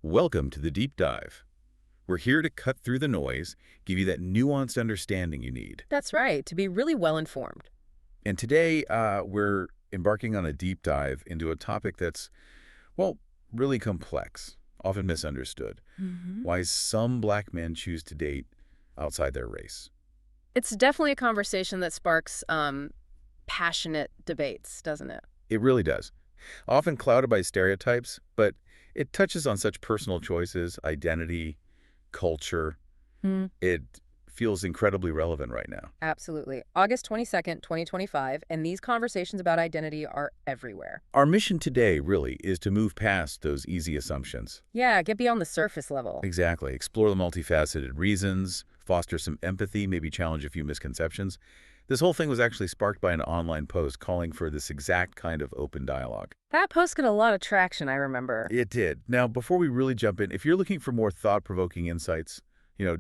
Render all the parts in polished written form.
Welcome to the Deep Dive. We're here to cut through the noise, give you that nuanced understanding you need. That's right, to be really well informed. And today, we're embarking on a deep dive into a topic that's, well, really complex, often misunderstood. Why some black men choose to date outside their race. It's definitely a conversation that sparks passionate debates, doesn't it? It really does. Often clouded by stereotypes, but it touches on such personal choices, identity, culture. It feels incredibly relevant right now. Absolutely. August 22nd, 2025, and these conversations about identity are everywhere. Our mission today, really, is to move past those easy assumptions. Yeah, get beyond the surface level. Exactly. Explore the multifaceted reasons, foster some empathy, maybe challenge a few misconceptions. This whole thing was actually sparked by an online post calling for this exact kind of open dialogue. That post got a lot of traction, I remember. It did. Now, before we really jump in, if you're looking for more thought-provoking insights,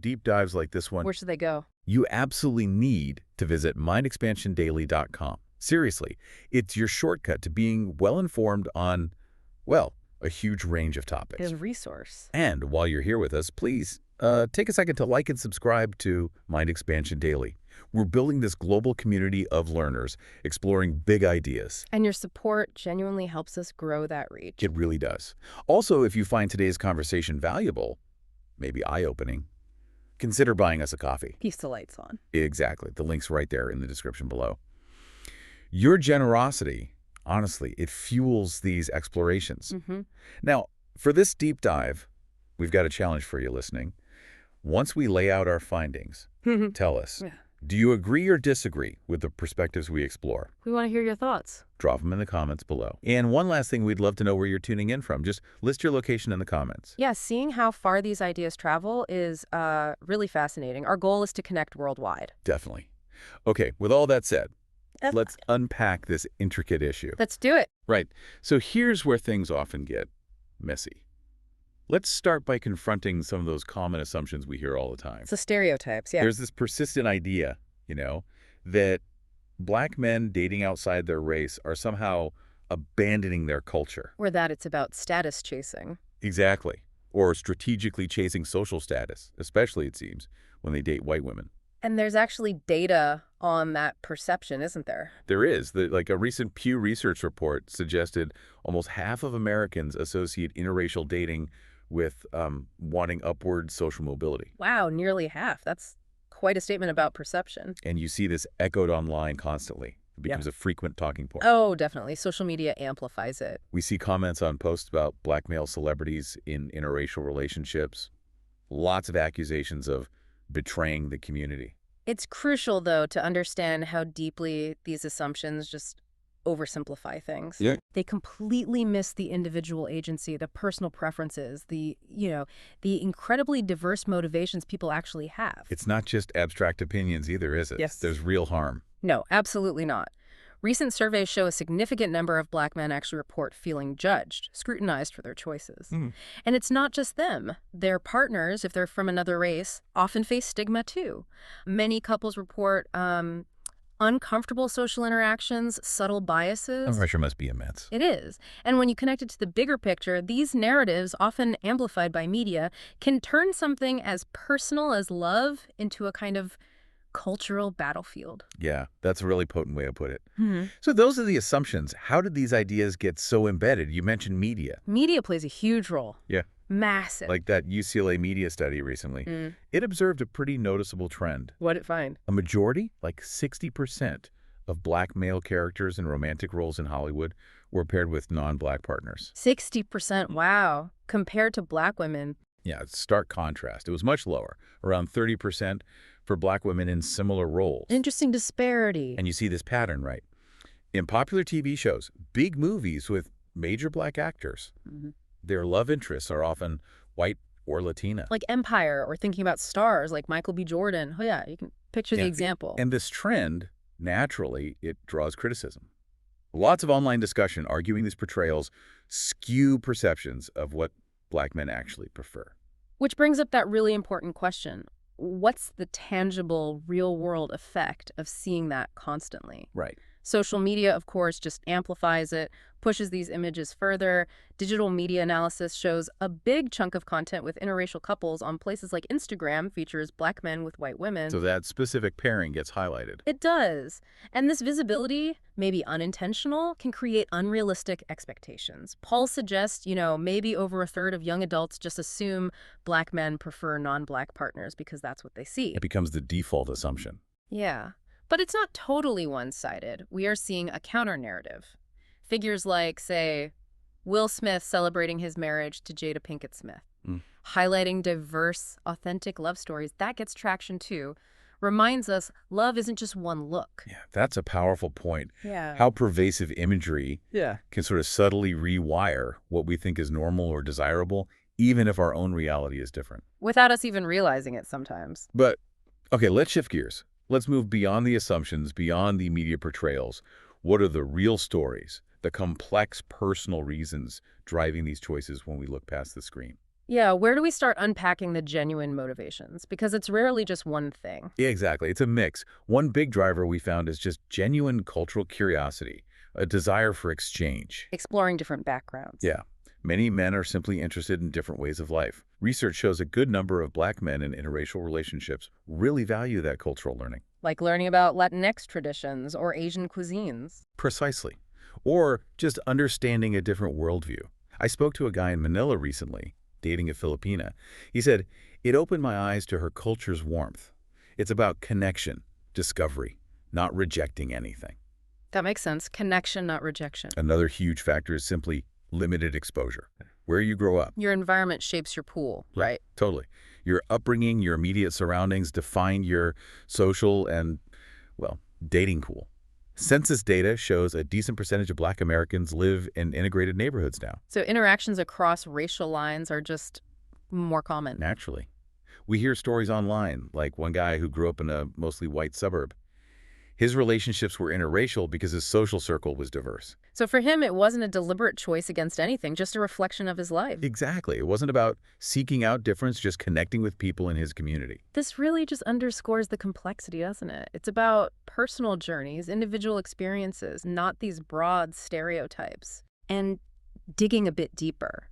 deep dives like this one, Where should they go? you absolutely need to visit mindexpansiondaily.com. Seriously, it's your shortcut to being well-informed on, well, a huge range of topics. His resource. And while you're here with us, please take a second to like and subscribe to Mind Expansion Daily. We're building this global community of learners exploring big ideas. And your support genuinely helps us grow that reach. It really does. Also, if you find today's conversation valuable, maybe eye-opening, consider buying us a coffee. Keeps the lights on. Exactly. The link's right there in the description below. Your generosity, honestly, it fuels these explorations. Now, for this deep dive, we've got a challenge for you listening. Once we lay out our findings, tell us, do you agree or disagree with the perspectives we explore? We want to hear your thoughts. Drop them in the comments below. And one last thing, we'd love to know where you're tuning in from. Just list your location in the comments. Yeah, seeing how far these ideas travel is really fascinating. Our goal is to connect worldwide. Definitely. Okay, with all that said, let's unpack this intricate issue. Let's do it. Right. So here's where things often get messy. Let's start by confronting some of those common assumptions we hear all the time. So stereotypes, yeah. There's this persistent idea, that black men dating outside their race are somehow abandoning their culture. Or that it's about status chasing. Exactly. Or strategically chasing social status, especially, it seems, when they date white women. And there's actually data on that perception, isn't there? There is. Like a recent Pew Research report suggested almost half of Americans associate interracial dating with wanting upward social mobility. Wow, nearly half. That's quite a statement about perception. And you see this echoed online constantly. It becomes a frequent talking point. Oh, definitely. Social media amplifies it. We see comments on posts about black male celebrities in interracial relationships. Lots of accusations of betraying the community. It's crucial, though, to understand how deeply these assumptions just oversimplify things. Yeah. They completely miss the individual agency, the personal preferences, the incredibly diverse motivations people actually have. It's not just abstract opinions either, is it? Yes. There's real harm. No, absolutely not. Recent surveys show a significant number of black men actually report feeling judged, scrutinized for their choices. And it's not just them. Their partners, if they're from another race, often face stigma too. Many couples report uncomfortable social interactions, subtle biases. The pressure must be immense. It is. And when you connect it to the bigger picture, these narratives, often amplified by media, can turn something as personal as love into a kind of cultural battlefield. Yeah, that's a really potent way to put it. So those are the assumptions. How did these ideas get so embedded? You mentioned media. Media plays a huge role. Yeah. Massive. Like that UCLA media study recently. It observed a pretty noticeable trend. What'd it find? A majority, like 60%, of black male characters in romantic roles in Hollywood were paired with non-black partners. 60%, wow. Compared to black women. Yeah, it's stark contrast. It was much lower, around 30% for black women in similar roles. Interesting disparity. And you see this pattern, right? In popular TV shows, big movies with major black actors, their love interests are often white or Latina. Like Empire, or thinking about stars like Michael B. Jordan. Oh yeah, you can picture the example. And this trend, naturally, it draws criticism. Lots of online discussion arguing these portrayals skew perceptions of what black men actually prefer. Which brings up that really important question. What's the tangible, real-world effect of seeing that constantly? Right. Social media, of course, just amplifies it, pushes these images further. Digital media analysis shows a big chunk of content with interracial couples on places like Instagram features Black men with white women. So that specific pairing gets highlighted. It does. And this visibility, maybe unintentional, can create unrealistic expectations. Paul suggests, maybe over a third of young adults just assume Black men prefer non-Black partners because that's what they see. It becomes the default assumption. Yeah. But it's not totally one-sided. We are seeing a counter-narrative. Figures like, say, Will Smith celebrating his marriage to Jada Pinkett Smith, highlighting diverse, authentic love stories, that gets traction too. Reminds us love isn't just one look. Yeah, that's a powerful point. Yeah. How pervasive imagery can sort of subtly rewire what we think is normal or desirable, even if our own reality is different. Without us even realizing it sometimes. But, okay, let's shift gears. Let's move beyond the assumptions, beyond the media portrayals. What are the real stories, the complex personal reasons driving these choices when we look past the screen? Yeah, where do we start unpacking the genuine motivations? Because it's rarely just one thing. Yeah, exactly. It's a mix. One big driver we found is just genuine cultural curiosity, a desire for exchange. Exploring different backgrounds. Yeah. Many men are simply interested in different ways of life. Research shows a good number of Black men in interracial relationships really value that cultural learning. Like learning about Latinx traditions or Asian cuisines. Precisely. Or just understanding a different worldview. I spoke to a guy in Manila recently, dating a Filipina. He said, it opened my eyes to her culture's warmth. It's about connection, discovery, not rejecting anything. That makes sense. Connection, not rejection. Another huge factor is simply limited exposure. Where you grow up. Your environment shapes your pool, right? Totally. Your upbringing, your immediate surroundings define your social and, well, dating pool. Census data shows a decent percentage of Black Americans live in integrated neighborhoods now. So interactions across racial lines are just more common. Naturally. We hear stories online, like one guy who grew up in a mostly white suburb. His relationships were interracial because his social circle was diverse. So for him, it wasn't a deliberate choice against anything, just a reflection of his life. Exactly. It wasn't about seeking out difference, just connecting with people in his community. This really just underscores the complexity, doesn't it? It's about personal journeys, individual experiences, not these broad stereotypes. And digging a bit deeper.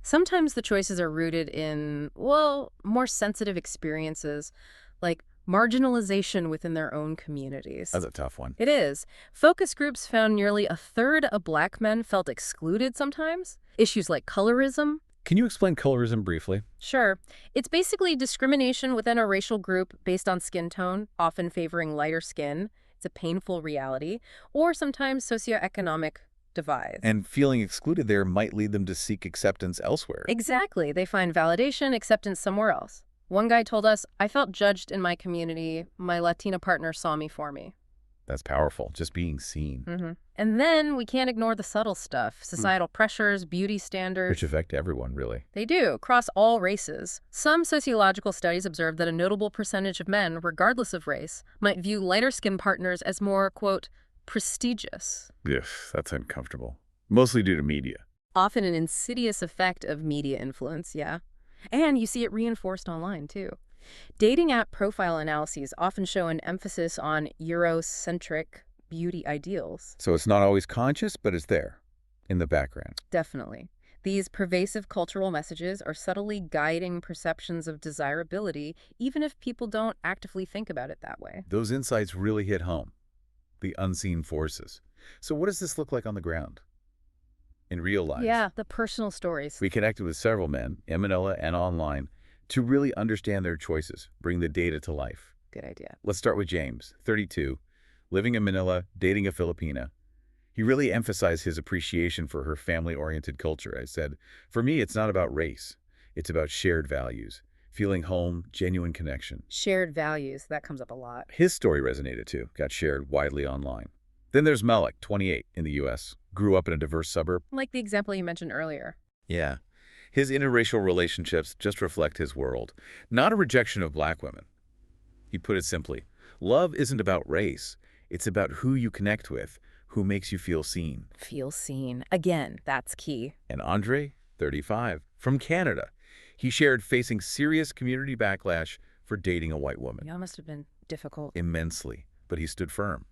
Sometimes the choices are rooted in, well, more sensitive experiences, like marginalization within their own communities. That's a tough one. It is. Focus groups found nearly a third of Black men felt excluded sometimes. Issues like colorism. Can you explain colorism briefly? Sure. It's basically discrimination within a racial group based on skin tone, often favoring lighter skin. It's a painful reality. Or sometimes socioeconomic divides. And feeling excluded there might lead them to seek acceptance elsewhere. Exactly. They find validation, acceptance somewhere else. One guy told us, I felt judged in my community. My Latina partner saw me for me. That's powerful, just being seen. And then we can't ignore the subtle stuff. Societal pressures, beauty standards. Which affect everyone, really. They do, across all races. Some sociological studies observe that a notable percentage of men, regardless of race, might view lighter-skinned partners as more, quote, prestigious. Yes, that's uncomfortable. Mostly due to media. Often an insidious effect of media influence, yeah. And you see it reinforced online, too. Dating app profile analyses often show an emphasis on Eurocentric beauty ideals. So it's not always conscious, but it's there, in the background. Definitely. These pervasive cultural messages are subtly guiding perceptions of desirability, even if people don't actively think about it that way. Those insights really hit home. The unseen forces. So what does this look like on the ground? In real life? Yeah, the personal stories. We connected with several men, in Manila and online, to really understand their choices, bring the data to life. Good idea. Let's start with James, 32, living in Manila, dating a Filipina. He really emphasized his appreciation for her family-oriented culture. I said, for me, it's not about race. It's about shared values, feeling home, genuine connection. Shared values, that comes up a lot. His story resonated too, got shared widely online. Then there's Malik, 28, in the U.S., grew up in a diverse suburb. Like the example you mentioned earlier. Yeah. His interracial relationships just reflect his world, not a rejection of Black women. He put it simply, love isn't about race. It's about who you connect with, who makes you feel seen. Feel seen. Again, that's key. And Andre, 35, from Canada. He shared facing serious community backlash for dating a white woman. That must have been difficult. Immensely, but he stood firm.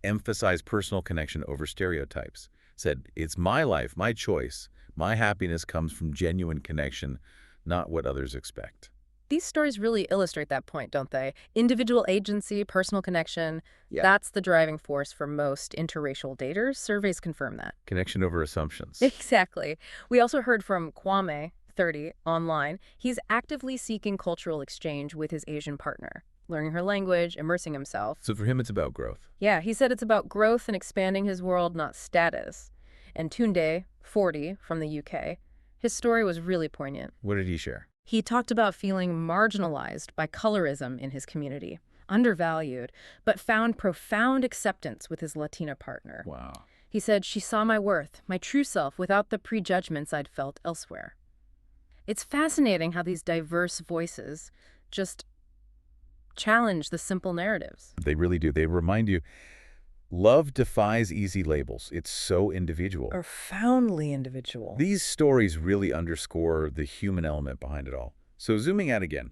emphasized personal connection over stereotypes. Said, it's my life, my choice. My happiness comes from genuine connection, not what others expect. These stories really illustrate that point, don't they? Individual agency, personal connection, Yeah. that's the driving force for most interracial daters. Surveys confirm that. Connection over assumptions. Exactly. We also heard from Kwame, 30, online. He's actively seeking cultural exchange with his Asian partner, learning her language, immersing himself. So for him, it's about growth. Yeah, he said it's about growth and expanding his world, not status. And Tunde, 40, from the UK, his story was really poignant. What did he share? He talked about feeling marginalized by colorism in his community, undervalued, but found profound acceptance with his Latina partner. Wow. He said, she saw my worth, my true self, without the prejudgments I'd felt elsewhere. It's fascinating how these diverse voices just challenge the simple narratives. They really do. They remind you, love defies easy labels. It's so individual. Profoundly individual. These stories really underscore the human element behind it all. So zooming out again,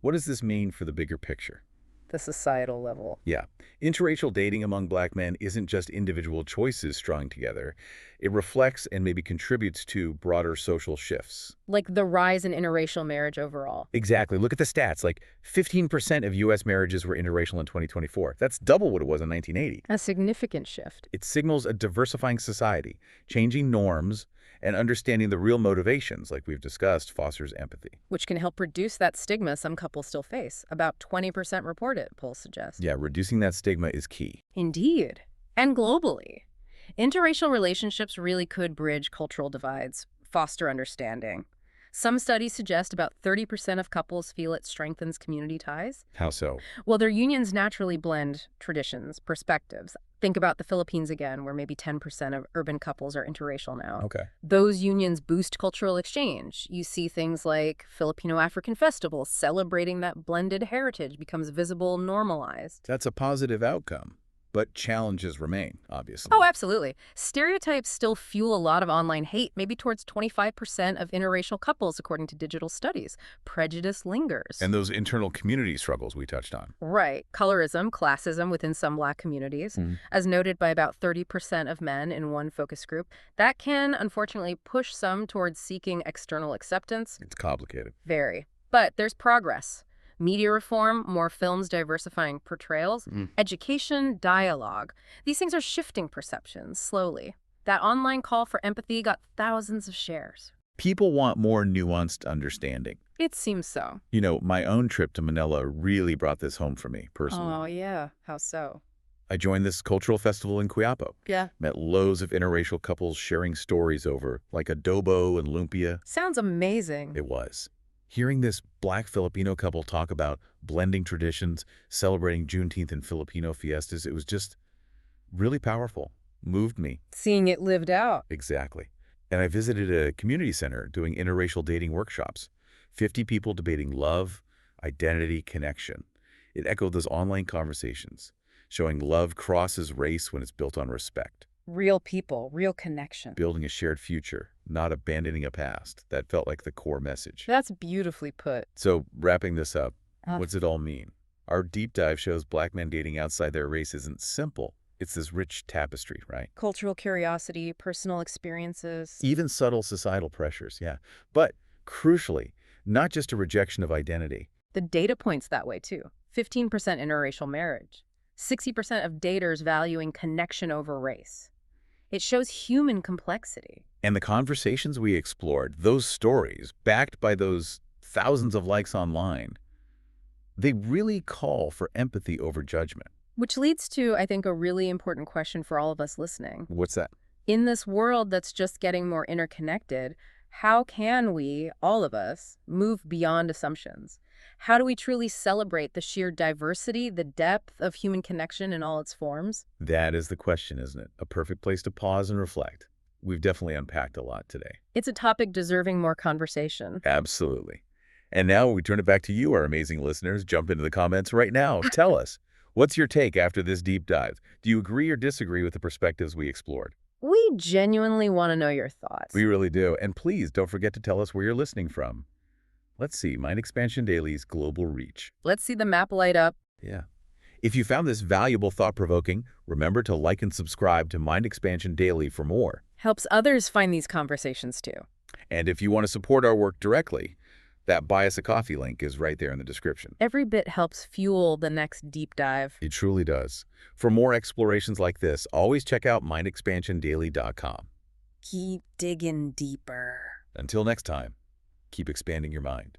what does this mean for the bigger picture? The societal level. Yeah. Interracial dating among Black men isn't just individual choices strung together. It reflects and maybe contributes to broader social shifts. Like the rise in interracial marriage overall. Exactly. Look at the stats. Like 15% of U.S. marriages were interracial in 2024. That's double what it was in 1980. A significant shift. It signals a diversifying society, changing norms, and understanding the real motivations, like we've discussed, fosters empathy. Which can help reduce that stigma some couples still face. About 20% report it, polls suggest. Yeah, reducing that stigma is key. Indeed. And globally. Interracial relationships really could bridge cultural divides, foster understanding. Some studies suggest about 30% of couples feel it strengthens community ties. How so? Well, their unions naturally blend traditions, perspectives. Think about the Philippines again, where maybe 10% of urban couples are interracial now. Okay. Those unions boost cultural exchange. You see things like Filipino-African festivals celebrating that blended heritage becomes visible, normalized. That's a positive outcome, but challenges remain, obviously. Oh, absolutely. Stereotypes still fuel a lot of online hate, maybe towards 25% of interracial couples, according to digital studies. Prejudice lingers. And those internal community struggles we touched on. Right. Colorism, classism within some Black communities, as noted by about 30% of men in one focus group, that can, unfortunately, push some towards seeking external acceptance. It's complicated. Very. But there's progress. Media reform, more films diversifying portrayals, education, dialogue. These things are shifting perceptions slowly. That online call for empathy got thousands of shares. People want more nuanced understanding. It seems so. You know, my own trip to Manila really brought this home for me, personally. Oh, yeah. How so? I joined this cultural festival in Quiapo. Yeah. Met loads of interracial couples sharing stories over, like adobo and lumpia. Sounds amazing. It was. Hearing this Black Filipino couple talk about blending traditions, celebrating Juneteenth and Filipino fiestas, it was just really powerful. Moved me. Seeing it lived out. Exactly. And I visited a community center doing interracial dating workshops. 50 people debating love, identity, connection. It echoed those online conversations, showing love crosses race when it's built on respect. Real people, real connection. Building a shared future, not abandoning a past. That felt like the core message. That's beautifully put. So, wrapping this up, what's it all mean? Our deep dive shows Black men dating outside their race isn't simple. It's this rich tapestry, right? Cultural curiosity, personal experiences. Even subtle societal pressures, yeah. But, crucially, not just a rejection of identity. The data points that way, too. 15% interracial marriage. 60% of daters valuing connection over race. It shows human complexity. And the conversations we explored, those stories, backed by those thousands of likes online, they really call for empathy over judgment. Which leads to, I think, a really important question for all of us listening. What's that? In this world that's just getting more interconnected, how can we, all of us, move beyond assumptions? How do we truly celebrate the sheer diversity, the depth of human connection in all its forms? That is the question, isn't it? A perfect place to pause and reflect. We've definitely unpacked a lot today. It's a topic deserving more conversation. Absolutely. And now we turn it back to you, our amazing listeners. Jump into the comments right now. Tell us, what's your take after this deep dive? Do you agree or disagree with the perspectives we explored? We genuinely want to know your thoughts. We really do. And please don't forget to tell us where you're listening from. Let's see, Mind Expansion Daily's global reach. Let's see the map light up. Yeah. If you found this valuable thought-provoking, remember to like and subscribe to Mind Expansion Daily for more. Helps others find these conversations too. And if you want to support our work directly, that Buy Us a Coffee link is right there in the description. Every bit helps fuel the next deep dive. It truly does. For more explorations like this, always check out mindexpansiondaily.com. Keep digging deeper. Until next time, keep expanding your mind.